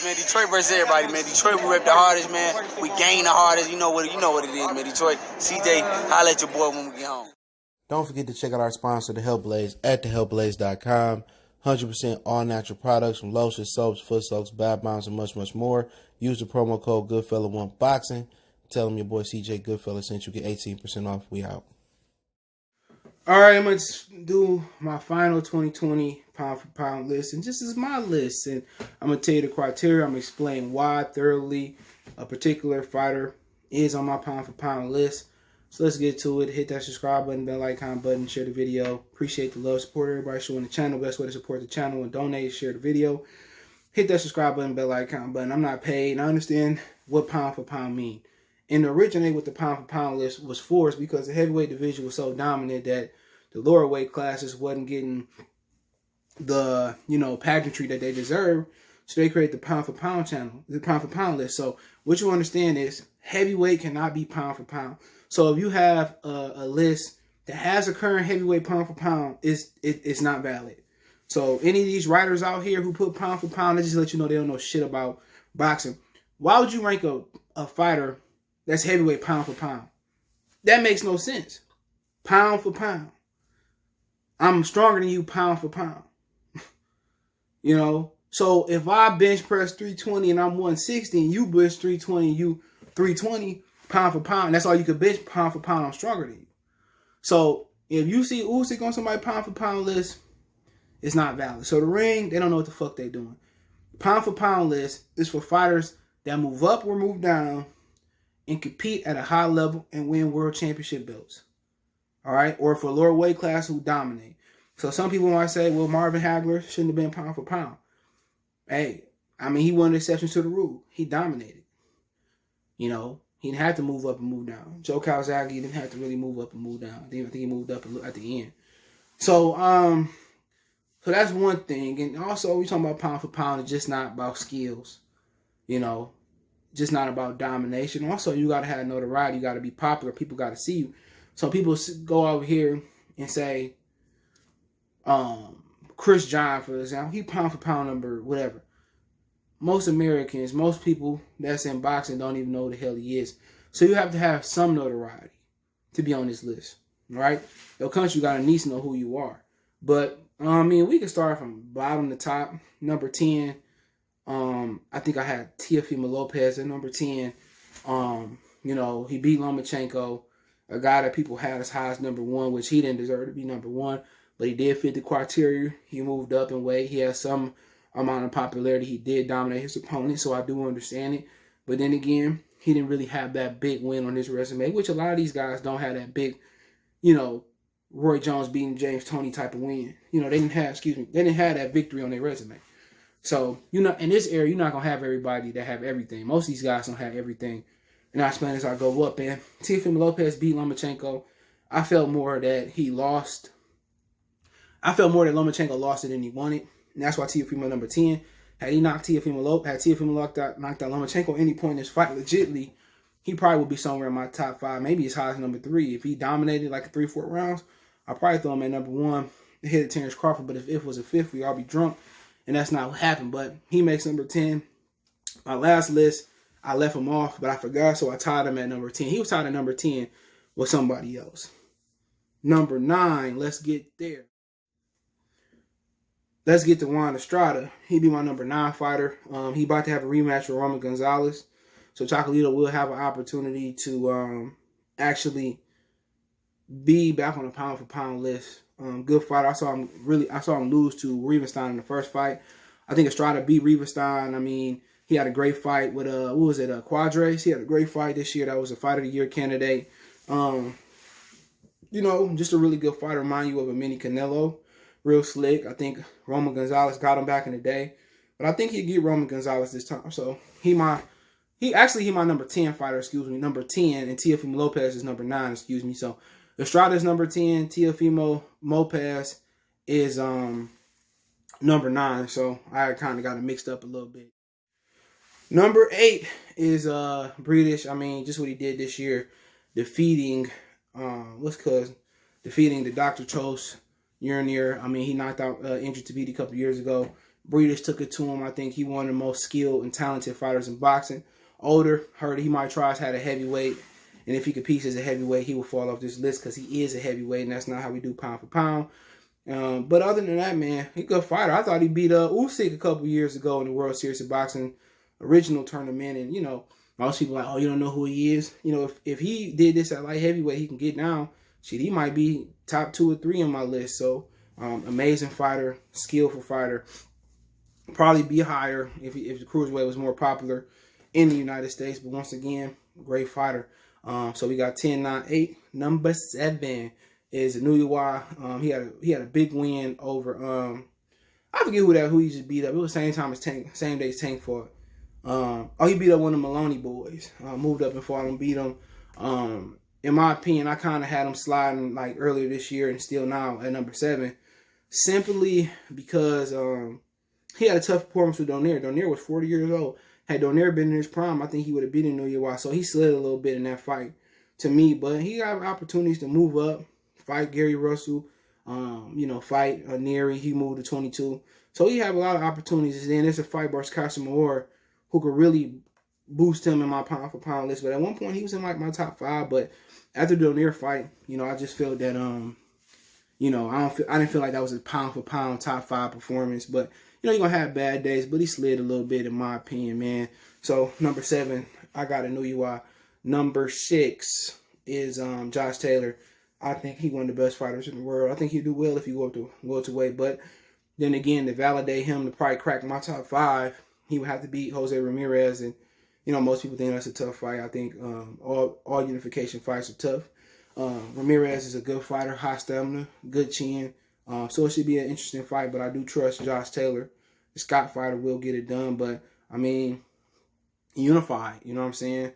man. Detroit versus everybody, man. Detroit, we rep the hardest, man. We gain the hardest. You know what it is, man. Detroit, CJ, holla at your boy when we get home. Don't forget to check out our sponsor, The Health Blaze, at thehealthblaze.com. 100% all natural products from lotions, soaps, foot soaks, bath bombs, and much, much more. Use the promo code Goodfella1Boxing. Tell them your boy CJ Goodfella sent you. Get 18% off. We out. All right, I'm going to do my final 2020 pound for pound list. And this is my list. And I'm going to tell you the criteria. I'm going to explain why thoroughly a particular fighter is on my pound for pound list. So let's get to it. Hit that subscribe button, bell icon button, share the video. Appreciate the love, support everybody showing the channel. Best way to support the channel and donate is share the video. Hit that subscribe button, bell icon button. I'm not paid, and I understand what pound for pound mean. And the originate with the pound for pound list was forced because the heavyweight division was so dominant that the lower weight classes wasn't getting the, pageantry that they deserve. So they created the pound for pound channel, the pound for pound list. So what you understand is heavyweight cannot be pound for pound. So if you have a list that has a current heavyweight pound for pound, it's not valid. So any of these writers out here who put pound for pound, they just let you know they don't know shit about boxing. Why would you rank a fighter that's heavyweight pound for pound? That makes no sense. Pound for pound. I'm stronger than you pound for pound. So if I bench press 320 and I'm 160 and you bench 320 and you 320 pound for pound, that's all you could bench pound for pound, I'm stronger than you. So if you see Usyk on somebody's pound for pound list, it's not valid. So the ring, they don't know what the fuck they doing. Pound for pound list is for fighters that move up or move down and compete at a high level and win world championship belts. All right? Or for lower weight class who dominate. So some people might say, well, Marvin Hagler shouldn't have been pound for pound. Hey, he wasn't an exception to the rule. He dominated. He didn't have to move up and move down. Joe Calzaghe didn't have to really move up and move down. I think he moved up at the end. So that's one thing. And also, we talking about pound for pound. It's just not about skills. Just not about domination. Also, you got to have notoriety. You got to be popular. People got to see you. So people go over here and say, Chris John, for example, he pound for pound number whatever. Most Americans, most people that's in boxing don't even know who the hell he is. So you have to have some notoriety to be on this list, right? Your country got to need to know who you are. But, we can start from bottom to top. Number 10, I think I had Teofimo Lopez at number 10. He beat Lomachenko, a guy that people had as high as number 1, which he didn't deserve to be number 1. But he did fit the criteria. He moved up in weight. He has some amount of popularity. He did dominate his opponent, so I do understand it. But then again, he didn't really have that big win on his resume, which a lot of these guys don't have that big, Roy Jones beating James Toney type of win. They didn't have that victory on their resume. So, in this area, you're not going to have everybody that have everything. Most of these guys don't have everything. And I explain as I go up. And Teofimo Lopez beat Lomachenko. I felt more that he lost. I felt more that Lomachenko lost it than he won it. And that's why Teofimo number 10. Had he knocked Teofimo knocked out Lomachenko at any point in this fight, legitly, he probably would be somewhere in my top 5, maybe as high as number 3. If he dominated like 3-4 rounds, I'd probably throw him at number 1 to hit Terrence Crawford. But if it was a 5th, we'd all be drunk. And that's not what happened. But he makes number 10. My last list, I left him off, but I forgot, so I tied him at number 10. He was tied at number 10 with somebody else. Number 9, let's get there. Let's get to Juan Estrada. He be my number 9 fighter. He about to have a rematch with Roman Gonzalez. So Chocolatito will have an opportunity to actually be back on the pound for pound list. Good fighter. I saw him lose to Rivenstein in the first fight. I think Estrada beat Rivenstein. He had a great fight with Quadres. He had a great fight this year. That was a Fight of the Year candidate. Just a really good fighter. Remind you of a mini Canelo. Real slick. I think Roman Gonzalez got him back in the day. But I think he'd get Roman Gonzalez this time. So he my number 10 fighter, number 10, and Teofimo Lopez is number 9, So Estrada is number 10, Teofimo Lopez is number 9. So I kind of got it mixed up a little bit. Number 8 is British. Just what he did this year, defeating the Dr. Chose Uranier. He knocked out Injured Tabiti a couple years ago. Breeders took it to him. I think he one of the most skilled and talented fighters in boxing. Older, heard he might try had a heavyweight. And if he could piece as a heavyweight, he will fall off this list because he is a heavyweight, and that's not how we do pound for pound. But other than that, man, he's a good fighter. I thought he beat Usyk a couple years ago in the World Series of Boxing original tournament. And, you know, most people are like, oh, you don't know who he is? You know, if he did this at light heavyweight, he can get down. Shit, he might be top 2 or 3 on my list. So, amazing fighter, skillful fighter. Probably be higher if the cruiserweight was more popular in the United States. But once again, great fighter. So we got 10, 9, 8. Number 7 is Notoriety. He had a big win over I forget who he just beat up. It was the same time as Tank, same day as Tank fought. He beat up one of the Maloney boys. Moved up and fought him, beat him. In my opinion, I kind of had him sliding like earlier this year and still now at number 7, simply because he had a tough performance with Donaire. Donaire was 40 years old. Had Donaire been in his prime, I think he would have beaten Notoriety. So he slid a little bit in that fight to me. But he got opportunities to move up, fight Gary Russell, fight Neri. He moved to 22. So he have a lot of opportunities. And then there's a fight versus Casamore who could really boost him in my pound for pound list. But at one point he was in like my top 5. But after the Donaire fight, I just felt that I didn't feel like that was a pound for pound top 5 performance. But you're gonna have bad days, but he slid a little bit in my opinion, man. So number 7, I got a Notoriety. Number 6 is Josh Taylor. I think he's one of the best fighters in the world. I think he'd do well if he go up to welterweight. But then again, to validate him to probably crack my top 5, he would have to beat Jose Ramirez. And most people think that's a tough fight. I think all unification fights are tough. Ramirez is a good fighter, high stamina, good chin. So it should be an interesting fight. But I do trust Josh Taylor. The Scott fighter will get it done. But I mean, unified. You know what I'm saying?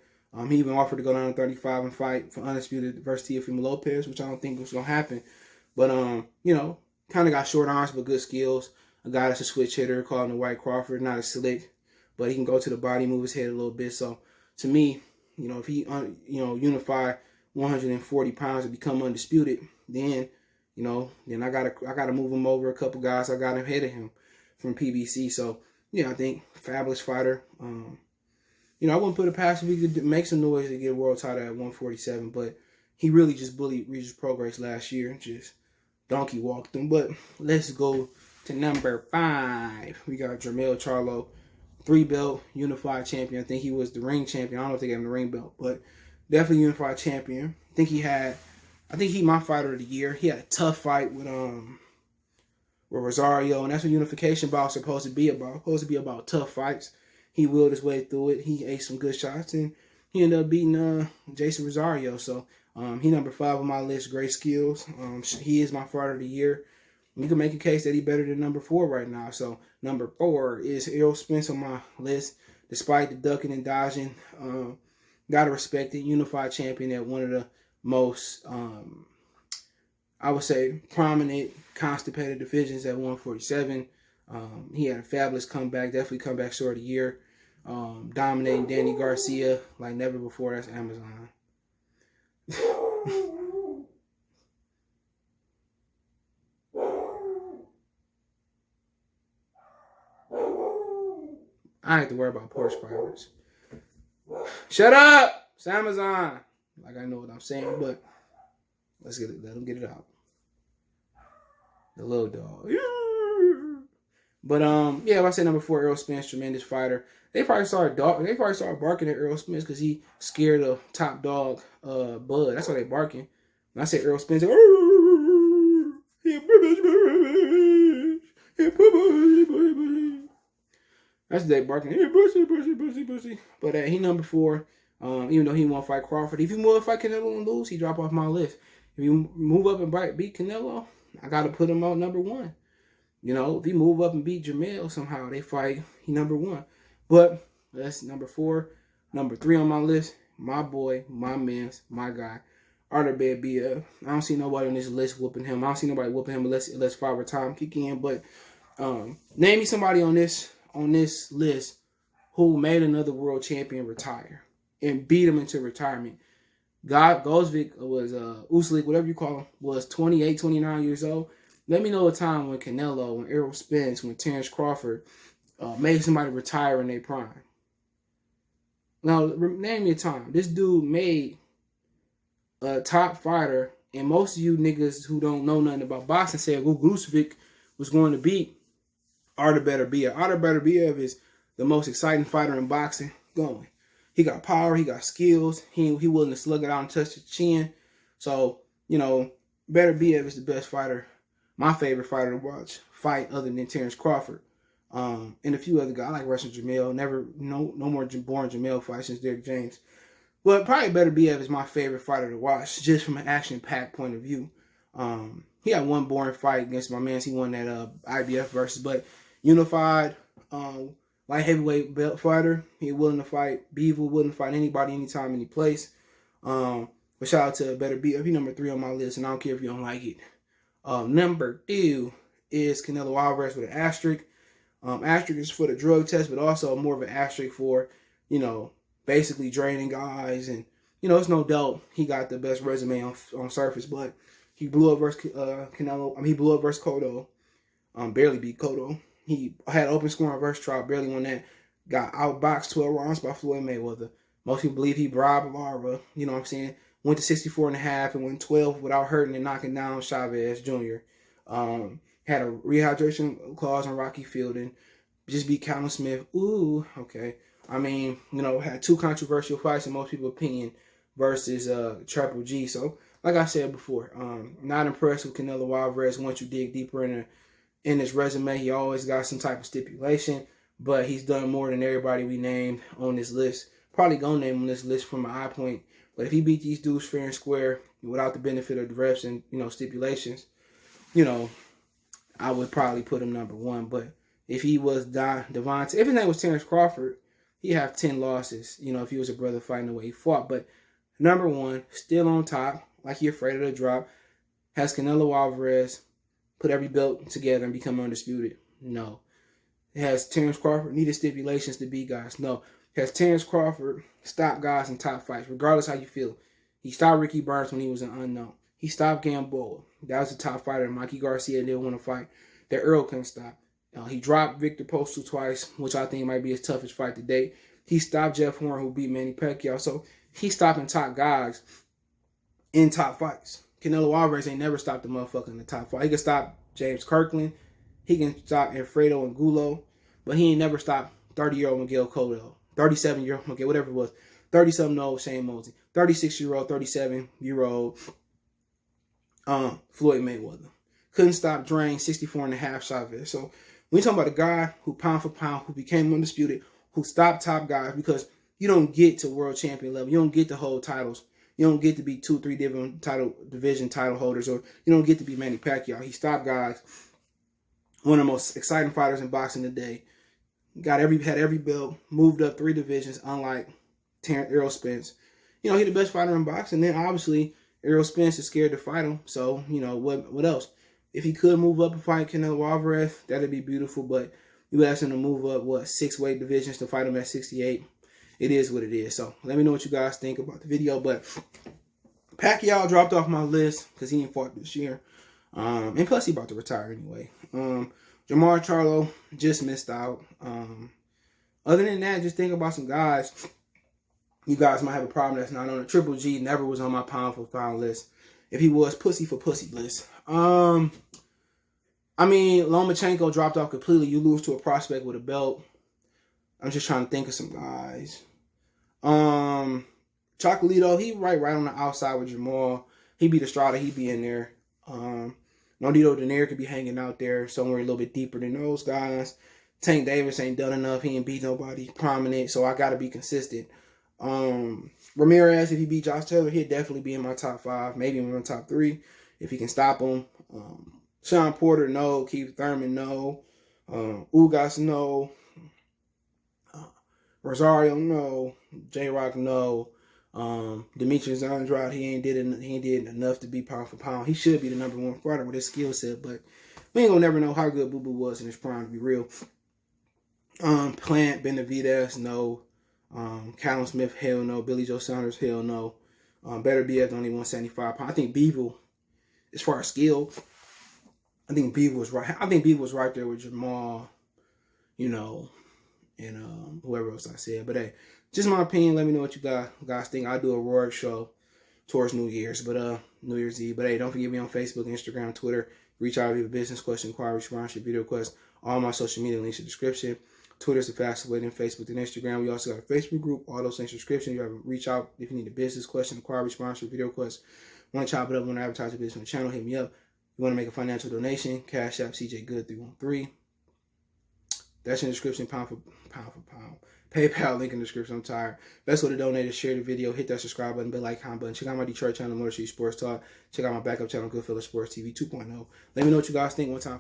He even offered to go down to 35 and fight for undisputed versus Teofimo Lopez, which I don't think was gonna happen. But kind of got short arms but good skills. A guy that's a switch hitter, called him the White Crawford, not as slick, but he can go to the body, move his head a little bit. So to me, if he unify 140 pounds and become undisputed, then I gotta move him over a couple guys I got ahead of him from PBC. So I think fabulous fighter. I wouldn't put it past him. He could make some noise to get a world title at 147, but he really just bullied Regis Prograis last year and just donkey walked him. But let's go to number 5. We got Jermell Charlo, 3-belt unified champion. I think he was the ring champion. I don't know if they gave him the ring belt, but definitely unified champion. I think he my fighter of the year. He had a tough fight with Rosario, and that's what unification bouts are supposed to be about. Supposed to be about tough fights. He willed his way through it. He ate some good shots, and he ended up beating Jason Rosario. So he number 5 on my list. Great skills. He is my fighter of the year. You can make a case that he's better than number 4 right now. So number 4 is Errol Spence on my list. Despite the ducking and dodging, gotta respect it. Unified champion at one of the most, I would say, prominent constipated divisions at 147. He had a fabulous comeback. Definitely comeback story of the year. Dominating Danny Garcia like never before. That's Amazon. I don't have to worry about Porsche pirates. Shut up! It's Amazon. Like I know what I'm saying, but let him get it out. The little dog. But if I say number 4, Errol Spence, tremendous fighter. They probably started barking at Errol Spence because he scared of top dog Bud. That's why they barking. When I say Errol Spence, that's they barking. Pussy. But he number 4. Even though he won't fight Crawford. If he want to fight Canelo and lose, he drop off my list. If you move up and beat Canelo, I got to put him out number 1. If he move up and beat Jermell somehow, they fight, he number 1. But that's number 4. Number 3 on my list, my boy, my man's, my guy, Arthur Beterbiev. I don't see nobody on this list whooping him. I don't see nobody whooping him unless Father Time kick in. But name me somebody on this list who made another world champion retire and beat him into retirement. Gosvick was Uslik, whatever you call him, was 28, 29 years old. Let me know a time when Canelo, when Errol Spence, when Terrence Crawford made somebody retire in their prime. Now, name me a time. This dude made a top fighter, and most of you niggas who don't know nothing about boxing said Gusevich was going to beat Artur Beterbiev. Artur Beterbiev is the most exciting fighter in boxing going. He got power, he got skills, he willing to slug it out and touch the chin. So, Beterbiev is the best fighter, my favorite fighter to watch fight other than Terrence Crawford. And a few other guys. I like wrestling Jamel. No more boring Jamel fights since Derrick James. But probably Beterbiev is my favorite fighter to watch, just from an action-packed point of view. He had one boring fight against my man. He won that IBF versus, but unified light heavyweight belt fighter. He willing to fight. Beaver willing to fight anybody, anytime, any place. But shout out to Beterbiev. He number 3 on my list, and I don't care if you don't like it. Number 2 is Canelo Alvarez with an asterisk. Asterisk is for the drug test, but also more of an asterisk for, basically draining guys. And, it's no doubt he got the best resume on surface, but he blew up versus Canelo. He blew up versus Cotto. Barely beat Cotto. He had open scoring versus Trout, barely won that. Got outboxed 12 rounds by Floyd Mayweather. Most people believe he bribed Lara, you know what I'm saying? Went to 64.5 and went 12 without hurting and knocking down Chavez Jr. Had a rehydration clause on Rocky Fielding. Just beat Callum Smith. Ooh, okay. Had 2 controversial fights in most people's opinion versus Triple G. So, like I said before, not impressed with Canelo Alvarez once you dig deeper in his resume. He always got some type of stipulation, but he's done more than everybody we named on this list. Probably gonna name on this list from my eye point. But if he beat these dudes fair and square without the benefit of the reps and, stipulations, I would probably put him number 1. But if he was Devontae, if his name was Terrence Crawford, he'd have 10 losses, if he was a brother fighting the way he fought. But number 1, still on top, like he afraid of the drop, has Canelo Alvarez put every belt together and become undisputed? No. Has Terrence Crawford needed stipulations to beat guys? No. Has Terrence Crawford stopped guys in top fights, regardless how you feel? He stopped Ricky Burns when he was an unknown. He stopped Gamboa. That was the top fighter. Mikey Garcia didn't want to fight that Earl couldn't stop. He dropped Victor Postal twice, which I think might be his toughest fight to date. He stopped Jeff Horn, who beat Manny Pacquiao. So he's stopping top guys in top fights. Canelo Alvarez ain't never stopped a motherfucker in the top fight. He can stop James Kirkland. He can stop Alfredo Angulo. But he ain't never stopped 30-year-old Miguel Cotto. 37-year-old Miguel, whatever it was. 30-something-old Shane Mosley. 36-year-old, 37-year-old Floyd Mayweather. Couldn't stop Drain 64.5 Chavez. So when you talking about a guy who pound for pound, who became undisputed, who stopped top guys, because you don't get to world champion level. You don't get to hold titles. You don't get to be 2-3 different division title holders, or you don't get to be Manny Pacquiao. He stopped guys. One of the most exciting fighters in boxing today. Had every belt, moved up 3 divisions, unlike Errol Spence. He the best fighter in boxing. Then obviously Errol Spence is scared to fight him. So, what else? If he could move up and fight Canelo Alvarez, that'd be beautiful. But you ask him to move up, 6 weight divisions to fight him at 68. It is what it is. So let me know what you guys think about the video. But Pacquiao dropped off my list because he ain't fought this year. And plus he about to retire anyway. Jamar Charlo just missed out. Other than that, just think about some guys. You guys might have a problem that's not on it. Triple G never was on my pound for pound list. If he was, pussy for pussy list. Lomachenko dropped off completely. You lose to a prospect with a belt. I'm just trying to think of some guys. Chocolito, he right on the outside with Jamal. He beat Estrada, he be in there. Nonito Donaire could be hanging out there somewhere a little bit deeper than those guys. Tank Davis ain't done enough. He ain't beat nobody prominent, so I got to be consistent. Ramirez, if he beat Josh Taylor, he'd definitely be in my top 5, maybe in my top 3 if he can stop him. Sean Porter, no. Keith Thurman, no. Ugas, no. Rosario, no. J-Rock, no. Demetrius Andrade, he ain't did enough to be pound for pound. He should be the number 1 fighter with his skill set, but we ain't gonna never know how good Boo Boo was in his prime, to be real. Plant, Benavidez, no. Callum Smith, hell no. Billy Joe Saunders, hell no. Beterbiev only 175 pounds. I think Beevil, as far as skill, I think Beaver was right. I think Beaver was right there with Jamal, you know, and whoever else I said. But hey, just my opinion. Let me know what you guys think. I'll do a Roar show towards New Year's, but New Year's Eve. But hey, don't forget me on Facebook, Instagram, Twitter. Reach out if you have a business question, inquiry, sponsorship, video request. All my social media links in the description. Twitter's the fastest way than Facebook and Instagram. We also got a Facebook group. All those links in the description. You have to reach out if you need a business question, inquiry, sponsorship, video request. Want to chop it up, want to advertise your business on the channel, hit me up. You want to make a financial donation, Cash App CJ Good 313. That's in the description, pound for pound. PayPal link in the description. I'm tired. Best way to donate is share the video, hit that subscribe button, bell icon button. Check out my Detroit channel, Notoriety Sports Talk. Check out my backup channel, Goodfella Sports TV 2.0. Let me know what you guys think. One time.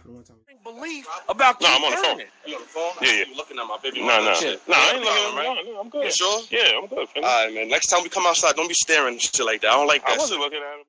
Belief about I'm on the phone. You on the phone? Yeah. You looking at my baby? No, I ain't looking right? No, I'm good. You sure? Yeah, I'm good. All right, man. Next time we come outside, don't be staring and shit like that. I don't like that. I wasn't looking at him.